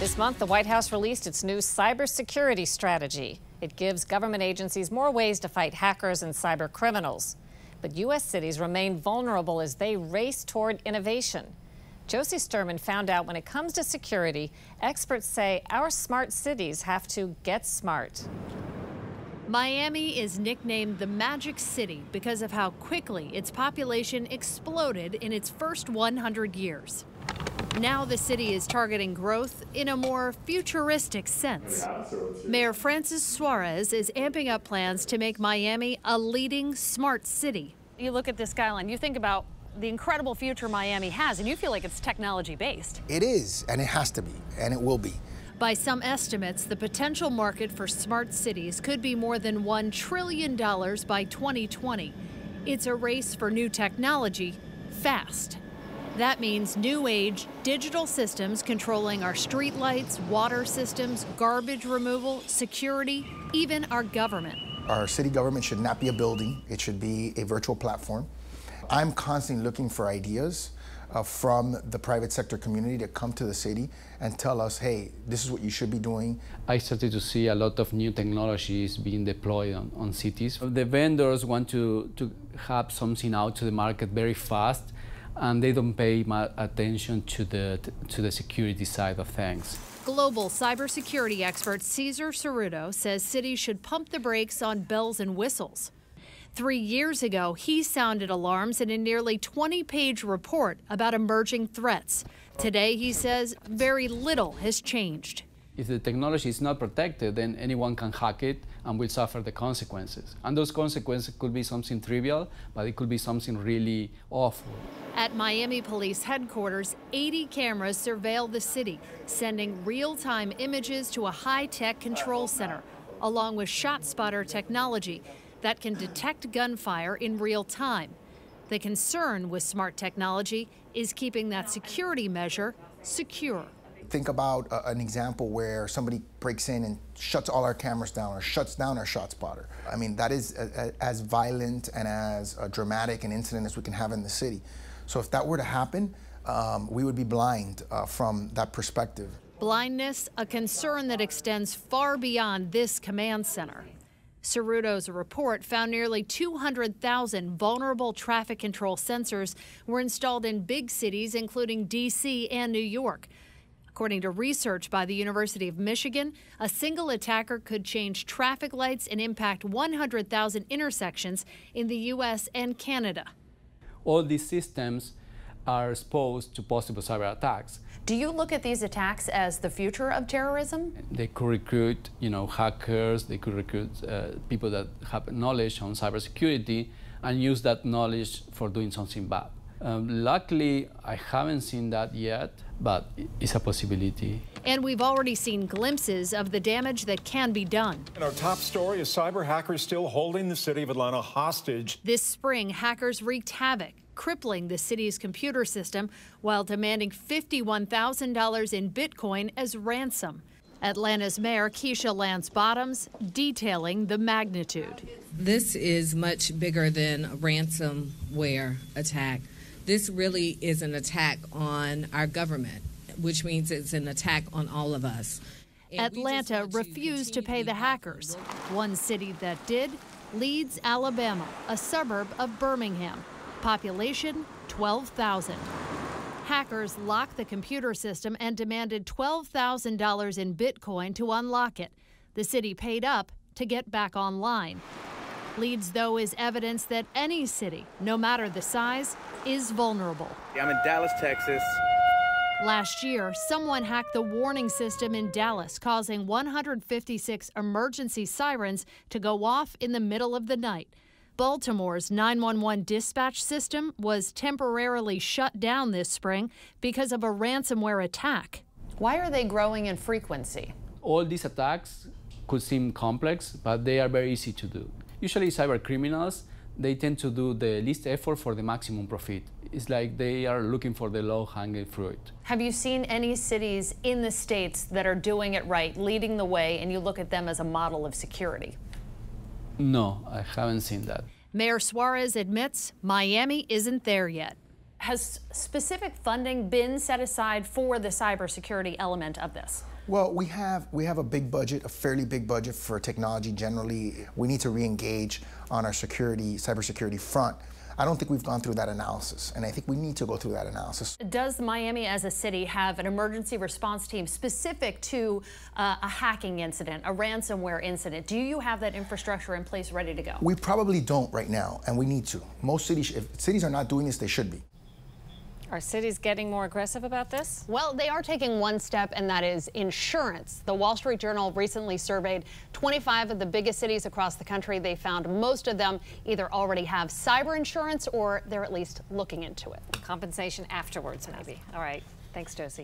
This month, the White House released its new cybersecurity strategy. It gives government agencies more ways to fight hackers and cyber criminals. But U.S. cities remain vulnerable as they race toward innovation. Joce Sterman found out when it comes to security, experts say our smart cities have to get smart. Miami is nicknamed the Magic City because of how quickly its population exploded in its first 100 years. Now the city is targeting growth in a more futuristic sense. Mayor Francis Suarez is amping up plans to make Miami a leading smart city. You look at this skyline, you think about the incredible future Miami has, and you feel like it's technology-based. It is, and it has to be, and it will be. By some estimates, the potential market for smart cities could be more than $1 trillion by 2020. It's a race for new technology, fast. That means new age digital systems controlling our streetlights, water systems, garbage removal, security, even our government. Our city government should not be a building. It should be a virtual platform. I'm constantly looking for ideas from the private sector community to come to the city and tell us, hey, this is what you should be doing. I started to see a lot of new technologies being deployed on cities. The vendors want to have something out to the market very fast, and they don't pay much attention to the security side of things. Global cybersecurity expert Cesar Cerruto says cities should pump the brakes on bells and whistles. 3 years ago, he sounded alarms in a nearly 20-page report about emerging threats. Today, he says, very little has changed. If the technology is not protected, then anyone can hack it and will suffer the consequences. And those consequences could be something trivial, but it could be something really awful. At Miami Police Headquarters, 80 cameras surveil the city, sending real-time images to a high-tech control center, along with ShotSpotter technology that can detect gunfire in real time. The concern with smart technology is keeping that security measure secure. Think about an example where somebody breaks in and shuts all our cameras down or shuts down our ShotSpotter. I mean, that is as violent and as dramatic an incident as we can have in the city. So if that were to happen, we would be blind from that perspective. Blindness, a concern that extends far beyond this command center. Cerruto's report found nearly 200,000 vulnerable traffic control sensors were installed in big cities, including D.C. and New York. According to research by the University of Michigan, a single attacker could change traffic lights and impact 100,000 intersections in the U.S. and Canada. All these systems are exposed to possible cyber attacks. Do you look at these attacks as the future of terrorism? They could recruit, hackers. They could recruit people that have knowledge on cybersecurity and use that knowledge for doing something bad. Luckily, I haven't seen that yet, but it's a possibility. And we've already seen glimpses of the damage that can be done. And our top story is cyber hackers still holding the city of Atlanta hostage. This spring, hackers wreaked havoc, crippling the city's computer system while demanding $51,000 in Bitcoin as ransom. Atlanta's Mayor Keisha Lance Bottoms detailing the magnitude. This is much bigger than a ransomware attack. This really is an attack on our government, which means it's an attack on all of us. Atlanta refused to pay the hackers. One city that did, Leeds, Alabama, a suburb of Birmingham. Population, 12,000. Hackers locked the computer system and demanded $12,000 in Bitcoin to unlock it. The city paid up to get back online. Leeds, though, is evidence that any city, no matter the size, is vulnerable. I'm in Dallas, Texas. Last year, someone hacked the warning system in Dallas, causing 156 emergency sirens to go off in the middle of the night. Baltimore's 911 dispatch system was temporarily shut down this spring because of a ransomware attack. Why are they growing in frequency? All these attacks could seem complex, but they are very easy to do. Usually cyber criminals, they tend to do the least effort for the maximum profit. It's like they are looking for the low-hanging fruit. Have you seen any cities in the States that are doing it right, leading the way, and you look at them as a model of security? No, I haven't seen that. Mayor Suarez admits Miami isn't there yet. Has specific funding been set aside for the cybersecurity element of this? Well, we have a big budget, a fairly big budget for technology generally. We need to re-engage on our cybersecurity front. I don't think we've gone through that analysis, and I think we need to go through that analysis. Does Miami as a city have an emergency response team specific to a hacking incident, a ransomware incident? Do you have that infrastructure in place ready to go? We probably don't right now, and we need to. Most cities, if cities are not doing this, they should be. Are cities getting more aggressive about this? Well, they are taking one step, and that is insurance. The Wall Street Journal recently surveyed 25 of the biggest cities across the country. They found most of them either already have cyber insurance or they're at least looking into it. Compensation afterwards, maybe. All right. Thanks, Joce.